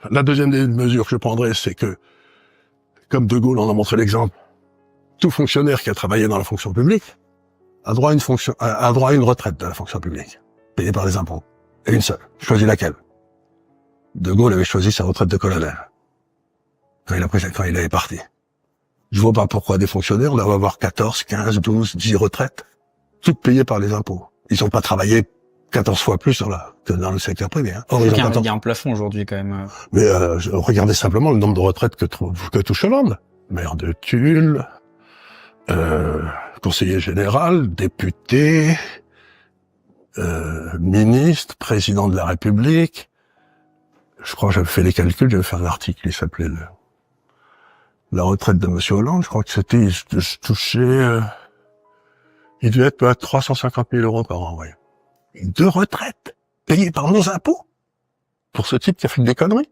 La deuxième des mesures que je prendrais, c'est que, comme De Gaulle en a montré l'exemple, tout fonctionnaire qui a travaillé dans la fonction publique a droit à une retraite de la fonction publique, payée par les impôts. Et une seule. Choisis laquelle? De Gaulle avait choisi sa retraite de colonel. Quand il est parti. Je vois pas pourquoi des fonctionnaires doivent avoir 14, 15, 12, 10 retraites, toutes payées par les impôts. Ils ont pas travaillé 14 fois plus que dans le secteur privé. Hein. Or, il y a un plafond aujourd'hui quand même. Mais regardez simplement le nombre de retraites que touche Hollande. Maire de Tulle, conseiller général, député, ministre, président de la République. Je crois que j'avais fait les calculs, j'avais fait un article qui s'appelait la retraite de Monsieur Hollande. Je crois que c'était, je touchais, il devait être à 350 000 euros par an, ouais. 2 retraites payées par nos impôts pour ce type qui a fait des conneries.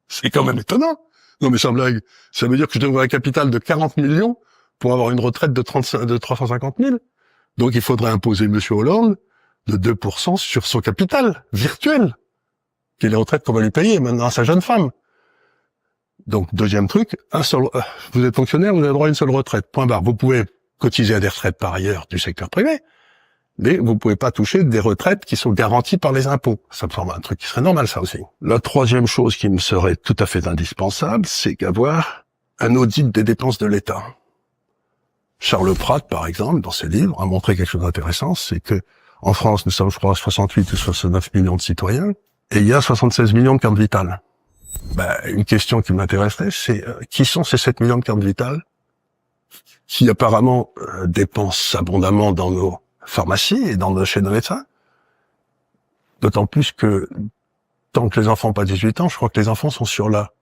C'est quand même étonnant. Non mais sans blague, ça veut dire que je devrais un capital de 40 millions pour avoir une retraite de 350 000. Donc il faudrait imposer Monsieur Hollande de 2% sur son capital virtuel, qui est les retraites qu'on va lui payer maintenant à sa jeune femme. Donc deuxième truc, vous êtes fonctionnaire, vous avez droit à une seule retraite. Point barre. Vous pouvez cotiser à des retraites par ailleurs du secteur privé, mais vous pouvez pas toucher des retraites qui sont garanties par les impôts. Ça me semble un truc qui serait normal, ça aussi. La troisième chose qui me serait tout à fait indispensable, c'est qu'avoir un audit des dépenses de l'État. Charles Pratt, par exemple, dans ses livres, a montré quelque chose d'intéressant, c'est que en France, nous sommes, je crois, 68 ou 69 millions de citoyens, et il y a 76 millions de cartes vitales. Une question qui m'intéresserait, c'est qui sont ces 7 millions de cartes vitales qui apparemment dépensent abondamment dans nos pharmacies et chez nos médecins. D'autant plus que tant que les enfants n'ont pas 18 ans, je crois que les enfants sont sur la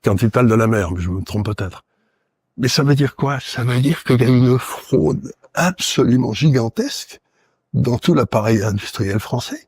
carte vitale de la mère, mais je me trompe peut-être. Mais ça veut dire quoi? Ça veut dire qu'il y a une fraude absolument gigantesque dans tout l'appareil industriel français.